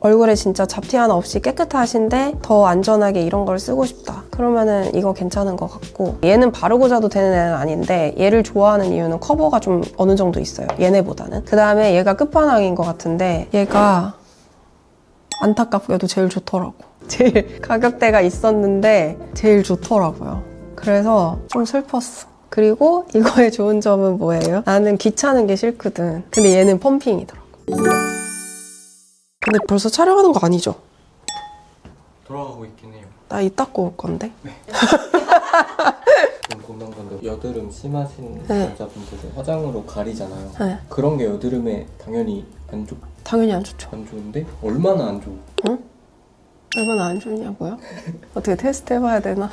얼굴에 진짜 잡티 하나 없이 깨끗하신데 더 안전하게 이런 걸 쓰고 싶다. 그러면은 이거 괜찮은 것 같고, 얘는 바르고 자도 되는 애는 아닌데 얘를 좋아하는 이유는 커버가 좀 어느 정도 있어요. 얘네보다는. 그 다음에 얘가 끝판왕인 것 같은데 얘가 안타깝게도 제일 좋더라고. 제일 가격대가 있었는데 제일 좋더라고요. 그래서 좀 슬펐어. 그리고 이거의 좋은 점은 뭐예요? 나는 귀찮은 게 싫거든. 근데 얘는 펌핑이더라고. 근데 벌써 촬영하는 거 아니죠? 돌아가고 있긴 해요. 나 이따 올 건데? 네. 좀 궁금한 건데, 여드름 심하신 네. 여자분들은 화장으로 가리잖아요. 네. 그런 게 여드름에 당연히 당연히 안 좋죠. 안 좋은데 얼마나 안 좋고? 응? 얼마나 안 좋냐고요? 어떻게 테스트 해봐야 되나?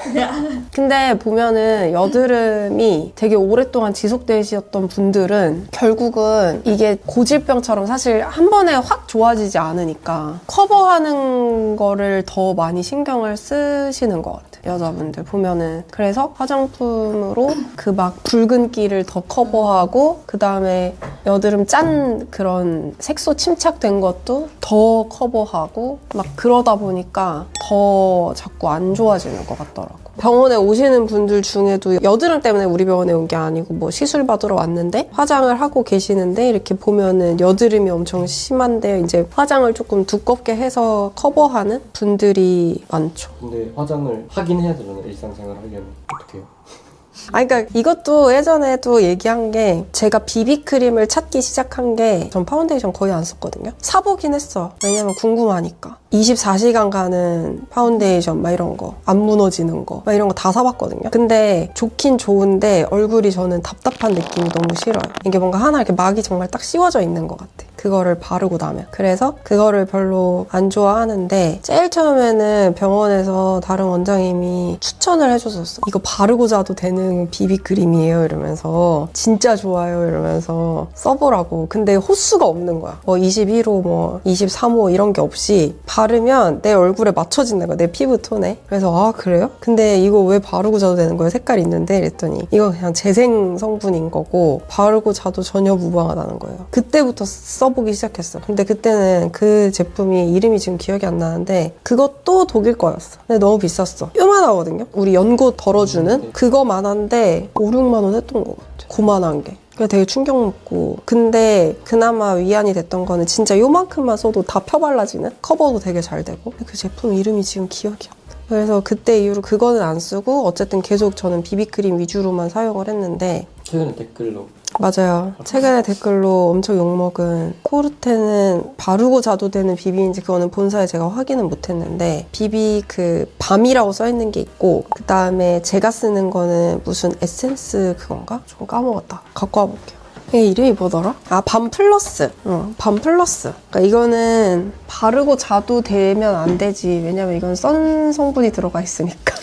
근데 보면은 여드름이 되게 오랫동안 지속되셨던 분들은 결국은 이게 고질병처럼 사실 한 번에 확 좋아지지 않으니까 커버하는 거를 더 많이 신경을 쓰시는 것 같아요. 여자분들 보면은. 그래서 화장품으로 그 막 붉은기를 더 커버하고, 그 다음에 여드름 짠 그런 색소 침착된 것도 더 커버하고, 막 그러다 보니까 더 자꾸 안 좋아지는 것 같더라고. 병원에 오시는 분들 중에도 여드름 때문에 우리 병원에 온 게 아니고 뭐 시술 받으러 왔는데 화장을 하고 계시는데 이렇게 보면은 여드름이 엄청 심한데 이제 화장을 조금 두껍게 해서 커버하는 분들이 많죠. 근데 화장을 하긴 해야 되잖아요. 일상생활 하려면 어떻게 해요? 그러니까 이것도 예전에도 얘기한 게, 제가 비비크림을 찾기 시작한 게 전 파운데이션 거의 안 썼거든요. 사보긴 했어. 왜냐면 궁금하니까. 24시간 가는 파운데이션 막 이런 거, 안 무너지는 거 막 이런 거 다 사봤거든요. 근데 좋긴 좋은데 얼굴이 저는 답답한 느낌이 너무 싫어요. 이게 뭔가 하나 이렇게 막이 정말 딱 씌워져 있는 것 같아. 그거를 바르고 나면. 그래서 그거를 별로 안 좋아하는데, 제일 처음에는 병원에서 다른 원장님이 추천을 해줬었어. 이거 바르고 자도 되는 비비크림이에요 이러면서. 진짜 좋아요 이러면서 써보라고. 근데 호수가 없는 거야. 뭐 21호 뭐 23호 이런 게 없이 바르면 내 얼굴에 맞춰진다는 거야. 내 피부 톤에. 그래서 아 그래요? 근데 이거 왜 바르고 자도 되는 거예요? 색깔이 있는데 이랬더니 이거 그냥 재생 성분인 거고 바르고 자도 전혀 무방하다는 거예요. 그때부터 써보기 시작했어. 근데 그때는 그 제품이 이름이 지금 기억이 안 나는데 그것도 독일 거였어. 근데 너무 비쌌어. 요만하거든요. 우리 연고 덜어주는 그거만한데 5, 6만 원 했던 것 같아. 고만한 게. 그게 되게 충격 먹고. 근데 그나마 위안이 됐던 거는 진짜 요만큼만 써도 다 펴발라지는? 커버도 되게 잘 되고. 그 제품 이름이 지금 기억이 안 나. 그래서 그때 이후로 그거는 안 쓰고 어쨌든 계속 저는 비비크림 위주로만 사용을 했는데, 최근에 댓글로 맞아요. 최근에 댓글로 엄청 욕먹은, 코르테는 바르고 자도 되는 비비인지 그거는 본사에 제가 확인은 못했는데, 비비 그 밤이라고 써있는 게 있고, 그 다음에 제가 쓰는 거는 무슨 에센스 그건가? 좀 까먹었다. 갖고 와볼게요. 이게 이름이 뭐더라? 아, 밤 플러스. 밤 플러스. 그러니까 이거는 바르고 자도 되면 안 되지. 왜냐면 이건 선 성분이 들어가 있으니까.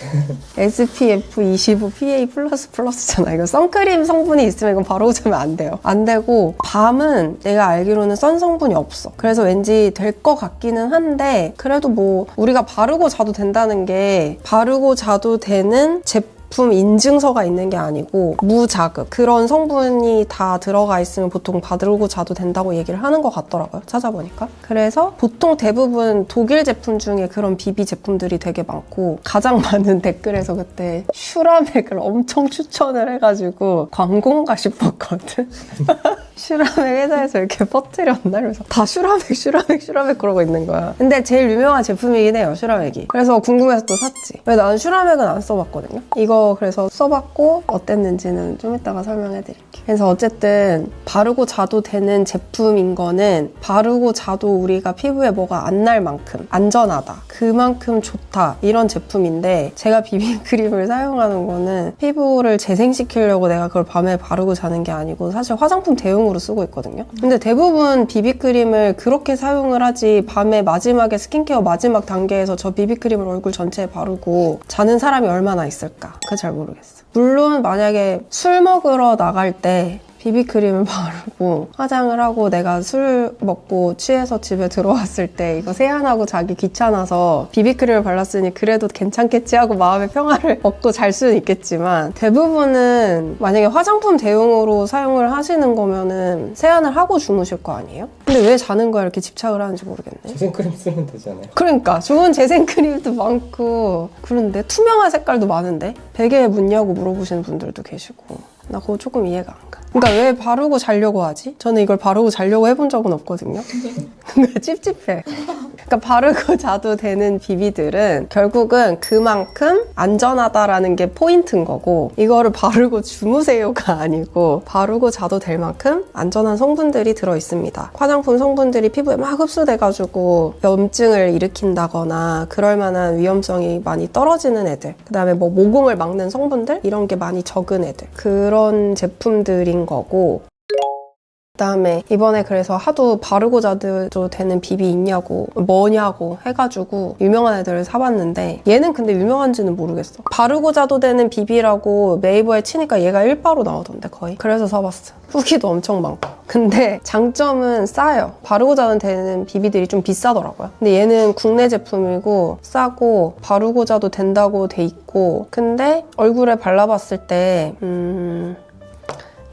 SPF 25 PA++잖아. 이거 선크림 성분이 있으면 이건 바르고 자면 안 돼요. 안 되고, 밤은 내가 알기로는 선 성분이 없어. 그래서 왠지 될 것 같기는 한데, 그래도 뭐 우리가 바르고 자도 된다는 게 바르고 자도 되는 제품 인증서가 있는 게 아니고 무자극 그런 성분이 다 들어가 있으면 보통 바르고 자도 된다고 얘기를 하는 것 같더라고요. 찾아보니까. 그래서 보통 대부분 독일 제품 중에 그런 비비 제품들이 되게 많고, 가장 많은 댓글에서 그때 슈라맥을 엄청 추천을 해가지고 광고인가 싶었거든. 슈라맥 회사에서 이렇게 퍼뜨렸나? 그래서 다 슈라맥 그러고 있는 거야. 근데 제일 유명한 제품이긴 해요, 슈라맥이. 그래서 궁금해서 또 샀지. 왜 나는 슈라맥은 안 써봤거든요. 이거 그래서 써봤고 어땠는지는 좀 이따가 설명해드릴게요. 그래서 어쨌든 바르고 자도 되는 제품인 거는 바르고 자도 우리가 피부에 뭐가 안 날 만큼 안전하다, 그만큼 좋다, 이런 제품인데, 제가 비비크림을 사용하는 거는 피부를 재생시키려고 내가 그걸 밤에 바르고 자는 게 아니고 사실 화장품 대용으로 쓰고 있거든요. 근데 대부분 비비크림을 그렇게 사용을 하지, 밤에 마지막에 스킨케어 마지막 단계에서 저 비비크림을 얼굴 전체에 바르고 자는 사람이 얼마나 있을까? 그거 잘 모르겠어. 물론 만약에 술 먹으러 나갈 때 비비크림을 바르고 화장을 하고 내가 술 먹고 취해서 집에 들어왔을 때 이거 세안하고 자기 귀찮아서 비비크림을 발랐으니 그래도 괜찮겠지 하고 마음의 평화를 얻고 잘 수는 있겠지만 대부분은 만약에 화장품 대용으로 사용을 하시는 거면은 세안을 하고 주무실 거 아니에요? 근데 왜 자는 거에 이렇게 집착을 하는지 모르겠네. 재생크림 쓰면 되잖아요. 그러니까 좋은 재생크림도 많고 그런데 투명한 색깔도 많은데 베개에 묻냐고 물어보시는 분들도 계시고 나 그거 조금 이해가 안 가. 그러니까 왜 바르고 자려고 하지? 저는 이걸 바르고 자려고 해본 적은 없거든요. 근데 찝찝해. 그러니까 바르고 자도 되는 비비들은 결국은 그만큼 안전하다라는 게 포인트인 거고 이거를 바르고 주무세요가 아니고 바르고 자도 될 만큼 안전한 성분들이 들어있습니다. 화장품 성분들이 피부에 막 흡수돼가지고 염증을 일으킨다거나 그럴 만한 위험성이 많이 떨어지는 애들 그 다음에 뭐 모공을 막는 성분들 이런 게 많이 적은 애들 그런 제품들인 거고 그다음에 이번에 그래서 하도 바르고 자도 되는 비비 있냐고 뭐냐고 해가지고 유명한 애들을 사봤는데 얘는 근데 유명한지는 모르겠어. 바르고 자도 되는 비비라고 네이버에 치니까 얘가 1바로 나오던데 거의. 그래서 사봤어. 후기도 엄청 많고. 근데 장점은 싸요. 바르고 자도 되는 비비들이 좀 비싸더라고요. 근데 얘는 국내 제품이고 싸고 바르고 자도 된다고 돼 있고 근데 얼굴에 발라봤을 때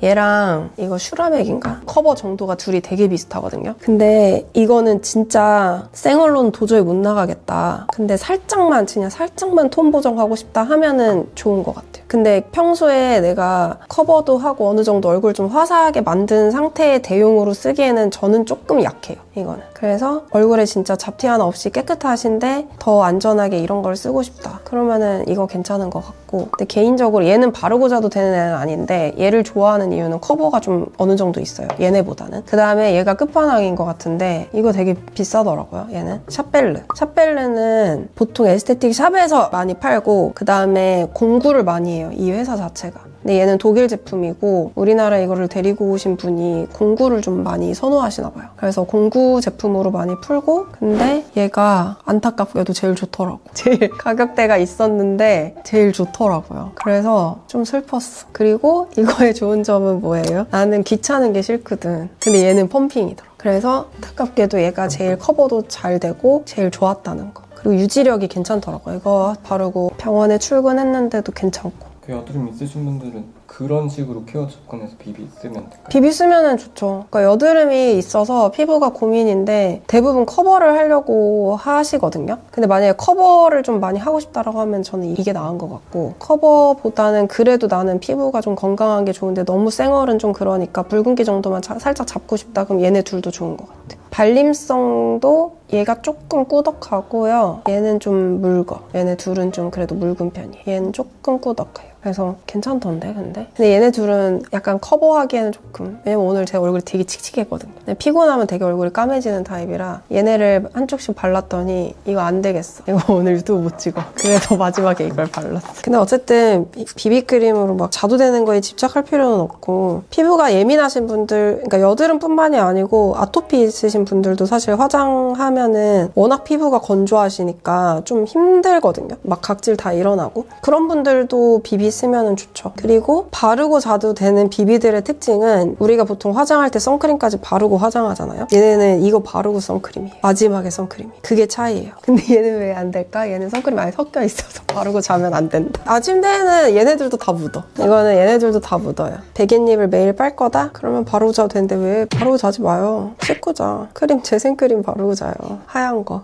얘랑 이거 슈라맥인가? 커버 정도가 둘이 되게 비슷하거든요. 근데 이거는 진짜 생얼로는 도저히 못 나가겠다. 근데 살짝만 그냥 살짝만 톤 보정하고 싶다 하면은 좋은 것 같아요. 근데 평소에 내가 커버도 하고 어느 정도 얼굴 좀 화사하게 만든 상태의 대용으로 쓰기에는 저는 조금 약해요. 이거는. 그래서 얼굴에 진짜 잡티 하나 없이 깨끗하신데 더 안전하게 이런 걸 쓰고 싶다. 그러면은 이거 괜찮은 것 같고 근데 개인적으로 얘는 바르고 자도 되는 애는 아닌데 얘를 좋아하는 이유는 커버가 좀 어느 정도 있어요. 얘네보다는. 그 다음에 얘가 끝판왕인 것 같은데 이거 되게 비싸더라고요. 얘는. 샵벨르. 샵벨르는 보통 에스테틱 샵에서 많이 팔고 그 다음에 공구를 많이 해요. 이 회사 자체가. 근데 얘는 독일 제품이고 우리나라에 이거를 데리고 오신 분이 공구를 좀 많이 선호하시나 봐요. 그래서 공구 제품으로 많이 풀고 근데 얘가 안타깝게도 제일 좋더라고. 제일 가격대가 있었는데 제일 좋더라고요. 그래서 좀 슬펐어. 그리고 이거의 좋은 점은 뭐예요? 나는 귀찮은 게 싫거든. 근데 얘는 펌핑이더라. 그래서 안타깝게도 얘가 제일 커버도 잘 되고 제일 좋았다는 거. 그리고 유지력이 괜찮더라고요. 이거 바르고 병원에 출근했는데도 괜찮고. 그 여드름 있으신 분들은 그런 식으로 케어 접근해서 비비 쓰면 될까요? 비비 쓰면은 좋죠. 그러니까 여드름이 있어서 피부가 고민인데 대부분 커버를 하려고 하시거든요. 근데 만약에 커버를 좀 많이 하고 싶다라고 하면 저는 이게 나은 것 같고 커버보다는 그래도 나는 피부가 좀 건강한 게 좋은데 너무 생얼은 좀 그러니까 붉은기 정도만 살짝 잡고 싶다 그럼 얘네 둘도 좋은 것 같아요. 발림성도 얘가 조금 꾸덕하고요. 얘는 좀 묽어. 얘네 둘은 좀 그래도 묽은 편이에요. 얘는 조금 꾸덕해요. 그래서 괜찮던데 근데 얘네 둘은 약간 커버하기에는 조금 왜냐면 오늘 제 얼굴이 되게 칙칙했거든요. 근데 피곤하면 되게 얼굴이 까매지는 타입이라 얘네를 한쪽씩 발랐더니 이거 안 되겠어. 이거 오늘 유튜브 못 찍어. 그래서 마지막에 이걸 발랐어. 근데 어쨌든 비비크림으로 막 자도 되는 거에 집착할 필요는 없고 피부가 예민하신 분들 그러니까 여드름뿐만이 아니고 아토피 있으신 분들도 사실 화장하면은 워낙 피부가 건조하시니까 좀 힘들거든요. 막 각질 다 일어나고 그런 분들도 비비 쓰면은 좋죠. 그리고 바르고 자도 되는 비비들의 특징은 우리가 보통 화장할 때 선크림까지 바르고 화장하잖아요. 얘네는 이거 바르고 선크림이에요. 마지막에 선크림이. 그게 차이예요. 근데 얘는 왜 안 될까? 얘는 선크림 많이 섞여 있어서 바르고 자면 안 된다. 아침대에는 얘네들도 다 묻어. 이거는 얘네들도 다 묻어요. 베갯잎을 매일 빨 거다? 그러면 바르고 자도 되는데 왜 바르고 자지 마요. 씻고 자. 크림, 재생크림 바르고 자요. 하얀 거.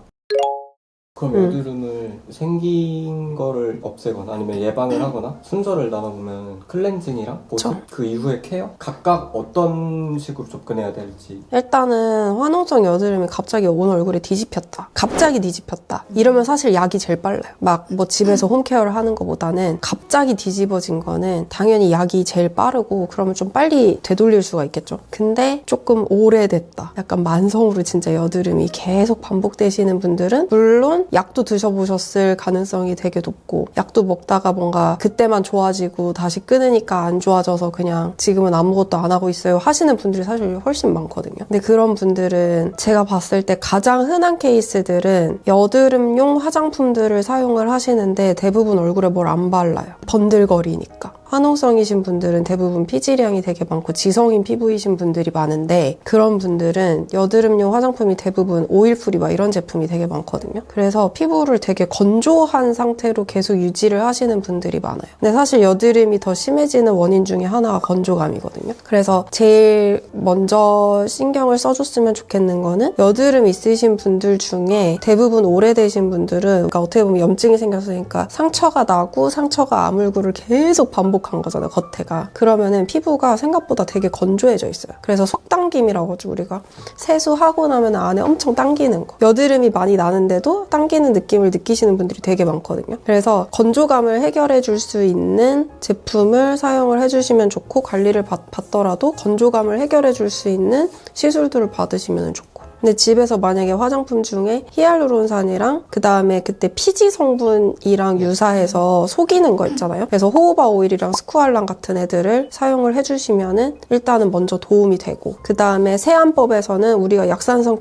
그럼 여드름을 생긴 거를 없애거나 아니면 예방을 하거나 순서를 나눠보면 클렌징이랑 보습, 그 이후에 케어? 각각 어떤 식으로 접근해야 될지. 일단은 화농성 여드름이 갑자기 온 얼굴에 뒤집혔다. 갑자기 뒤집혔다. 이러면 사실 약이 제일 빨라요. 막 뭐 집에서 홈케어를 하는 것보다는 갑자기 뒤집어진 거는 당연히 약이 제일 빠르고 그러면 좀 빨리 되돌릴 수가 있겠죠. 근데 조금 오래됐다. 약간 만성으로 진짜 여드름이 계속 반복되시는 분들은 물론 약도 드셔보셨을 가능성이 되게 높고 약도 먹다가 뭔가 그때만 좋아지고 다시 끊으니까 안 좋아져서 그냥 지금은 아무것도 안 하고 있어요 하시는 분들이 사실 훨씬 많거든요. 근데 그런 분들은 제가 봤을 때 가장 흔한 케이스들은 여드름용 화장품들을 사용을 하시는데 대부분 얼굴에 뭘 안 발라요. 번들거리니까. 화농성이신 분들은 대부분 피지량이 되게 많고 지성인 피부이신 분들이 많은데 그런 분들은 여드름용 화장품이 대부분 오일프리 막 이런 제품이 되게 많거든요. 그래서 피부를 되게 건조한 상태로 계속 유지를 하시는 분들이 많아요. 근데 사실 여드름이 더 심해지는 원인 중에 하나가 건조감이거든요. 그래서 제일 먼저 신경을 써줬으면 좋겠는 거는 여드름 있으신 분들 중에 대부분 오래되신 분들은 그러니까 어떻게 보면 염증이 생겼으니까 상처가 나고 상처가 아물고를 계속 반복한 거잖아요, 겉에가. 그러면은 피부가 생각보다 되게 건조해져 있어요. 그래서 속당김이라고 하죠, 우리가. 세수하고 나면 안에 엄청 당기는 거. 여드름이 많이 나는데도 당기는 느낌을 느끼시는 분들이 되게 많거든요. 그래서 건조감을 해결해 줄 수 있는 제품을 사용을 해주시면 좋고 관리를 받더라도 건조감을 해결해 줄 수 있는 시술들을 받으시면 좋고 근데 집에서 만약에 화장품 중에 히알루론산이랑 그 다음에 그때 피지 성분이랑 유사해서 속이는 거 있잖아요. 그래서 호호바 오일이랑 스쿠알란 같은 애들을 사용을 해주시면은 일단은 먼저 도움이 되고 그 다음에 세안법에서는 우리가 약산성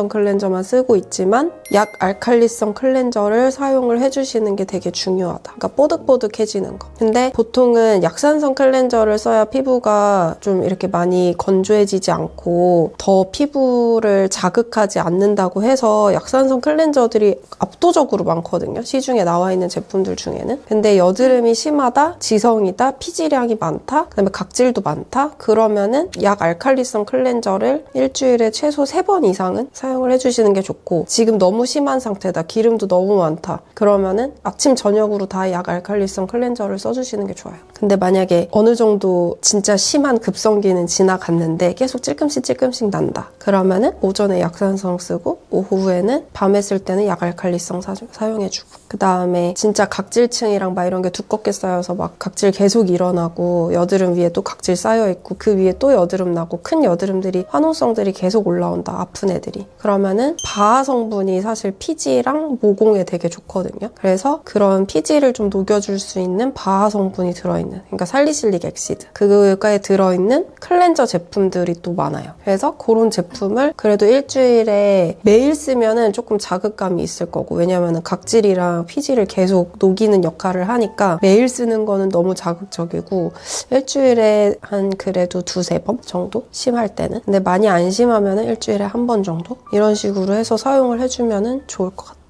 클렌저만 쓰고 있지만 약 알칼리성 클렌저를 사용을 해주시는 게 되게 중요하다. 그러니까 뽀득뽀득해지는 거. 근데 보통은 약산성 클렌저를 써야 피부가 좀 이렇게 많이 건조해지지 않고 더 피부를 자극하지 않는다고 해서 약산성 클렌저들이 압도적으로 많거든요. 시중에 나와 있는 제품들 중에는. 근데 여드름이 심하다, 지성이다, 피지량이 많다, 그다음에 각질도 많다. 그러면은 약 알칼리성 클렌저를 일주일에 최소 3번 이상은 사용을 해주시는 게 좋고 지금 너무 심한 상태다, 기름도 너무 많다. 그러면은 아침 저녁으로 다 약 알칼리성 클렌저를 써주시는 게 좋아요. 근데 만약에 어느 정도 진짜 심한 급성기는 지나갔는데 계속 찔끔씩 난다. 그러면은 오전에 약산성 쓰고 오후에는 밤에 쓸 때는 약 알칼리성 사용해주고 그 다음에 진짜 각질층이랑 막 이런 게 두껍게 쌓여서 막 각질 계속 일어나고 여드름 위에 또 각질 쌓여있고 그 위에 또 여드름 나고 큰 여드름들이 화농성들이 계속 올라온다, 아픈 애들이. 그러면은 바하 성분이 사실 피지랑 모공에 되게 좋거든요. 그래서 그런 피지를 좀 녹여줄 수 있는 바하 성분이 들어있는, 그러니까 살리실릭 엑시드 그거에 들어있는 클렌저 제품들이 또 많아요. 그래서 그런 제품을 그래도 일주일에 매일 쓰면은 조금 자극감이 있을 거고 왜냐면은 각질이랑 피지를 계속 녹이는 역할을 하니까 매일 쓰는 거는 너무 자극적이고 일주일에 한 그래도 2-3번 정도? 심할 때는. 근데 많이 안 심하면은 일주일에 1번 정도? 이런 식으로 해서 사용을 해주면은 좋을 것 같아요.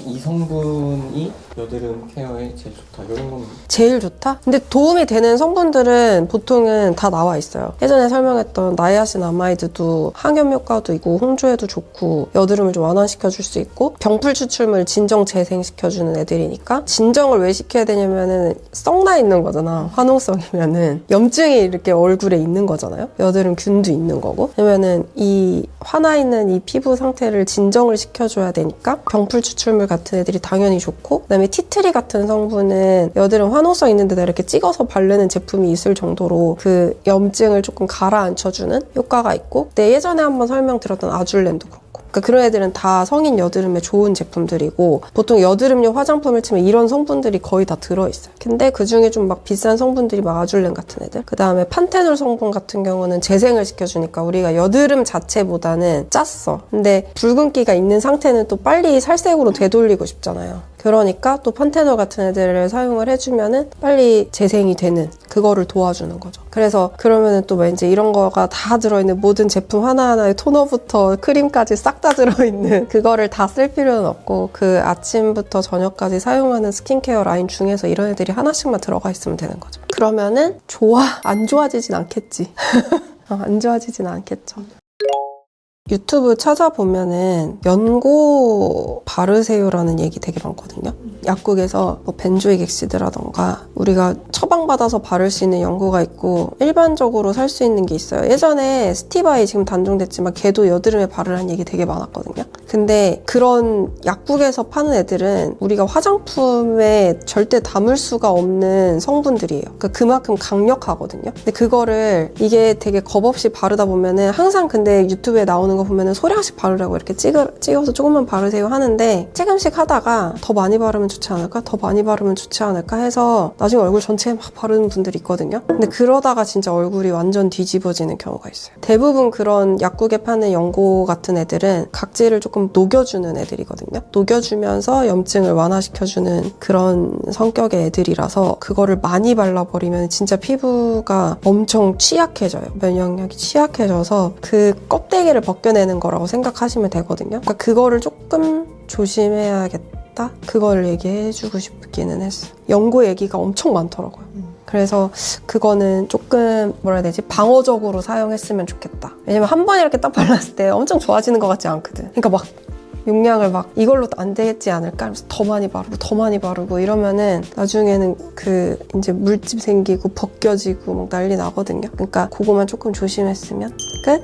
이 성분이 여드름 케어에 제일 좋다 이런 건 제일 좋다? 근데 도움이 되는 성분들은 보통은 다 나와 있어요. 예전에 설명했던 나이아신아마이드도 항염 효과도 있고 홍조에도 좋고 여드름을 좀 완화시켜줄 수 있고 병풀 추출물 진정 재생시켜주는 애들이니까 진정을 왜 시켜야 되냐면은 썩나 있는 거잖아. 화농성이면은 염증이 이렇게 얼굴에 있는 거잖아요. 여드름 균도 있는 거고 그러면은 이 화나 있는 이 피부 상태를 진정을 시켜줘야 되니까 병풀 추출물 같은 애들이 당연히 좋고 그다음에 티트리 같은 성분은 여드름 화농성 있는 데다 이렇게 찍어서 바르는 제품이 있을 정도로 그 염증을 조금 가라앉혀주는 효과가 있고 근데 예전에 한번 설명드렸던 아줄렌도 그렇고 그러니까 그런 애들은 다 성인 여드름에 좋은 제품들이고 보통 여드름용 화장품을 치면 이런 성분들이 거의 다 들어있어요. 근데 그중에 좀 막 비싼 성분들이 막 아줄렌 같은 애들 그 다음에 판테놀 성분 같은 경우는 재생을 시켜주니까 우리가 여드름 자체보다는 짰어. 근데 붉은기가 있는 상태는 또 빨리 살색으로 되돌리고 싶잖아요. 그러니까 또 판테놀 같은 애들을 사용을 해주면은 빨리 재생이 되는 그거를 도와주는 거죠. 그래서 그러면은 또 왠지 이런 거가 다 들어있는 모든 제품 하나하나에 토너부터 크림까지 싹 다 들어있는 그거를 다 쓸 필요는 없고 그 아침부터 저녁까지 사용하는 스킨케어 라인 중에서 이런 애들이 하나씩만 들어가 있으면 되는 거죠. 그러면은 안 좋아지진 않겠지. 안 좋아지진 않겠죠. 유튜브 찾아보면은 연고 바르세요라는 얘기 되게 많거든요. 약국에서 뭐 벤조익 엑시드라던가 우리가 처방받아서 바를 수 있는 연고가 있고 일반적으로 살 수 있는 게 있어요. 예전에 스티바이 지금 단종됐지만 걔도 여드름에 바르라는 얘기 되게 많았거든요. 근데 그런 약국에서 파는 애들은 우리가 화장품에 절대 담을 수가 없는 성분들이에요. 그러니까 그만큼 강력하거든요. 근데 그거를 이게 되게 겁없이 바르다 보면은 항상 근데 유튜브에 나오는 거 보면은 소량씩 바르라고 이렇게 찍어서 조금만 바르세요 하는데 조금씩 하다가 더 많이 바르면 좋지 않을까? 더 많이 바르면 좋지 않을까? 해서 나중에 얼굴 전체에 막 바르는 분들이 있거든요. 근데 그러다가 진짜 얼굴이 완전 뒤집어지는 경우가 있어요. 대부분 그런 약국에 파는 연고 같은 애들은 각질을 조금 녹여주는 애들이거든요. 녹여주면서 염증을 완화시켜주는 그런 성격의 애들이라서 그거를 많이 발라버리면 진짜 피부가 엄청 취약해져요. 면역력이 취약해져서 그 껍데기를 벗겨내는 거라고 생각하시면 되거든요. 그러니까 그거를 조금 조심해야겠다? 그거를 얘기해주고 싶기는 했어요. 연고 얘기가 엄청 많더라고요. 그래서 그거는 조금 뭐라 해야 되지? 방어적으로 사용했으면 좋겠다. 왜냐면 한 번 이렇게 딱 발랐을 때 엄청 좋아지는 것 같지 않거든. 그러니까 막 용량을 막 이걸로 안 되겠지 않을까 하면서 더 많이 바르고 이러면은 나중에는 그 이제 물집 생기고 벗겨지고 막 난리 나거든요. 그러니까 그거만 조금 조심했으면 끝?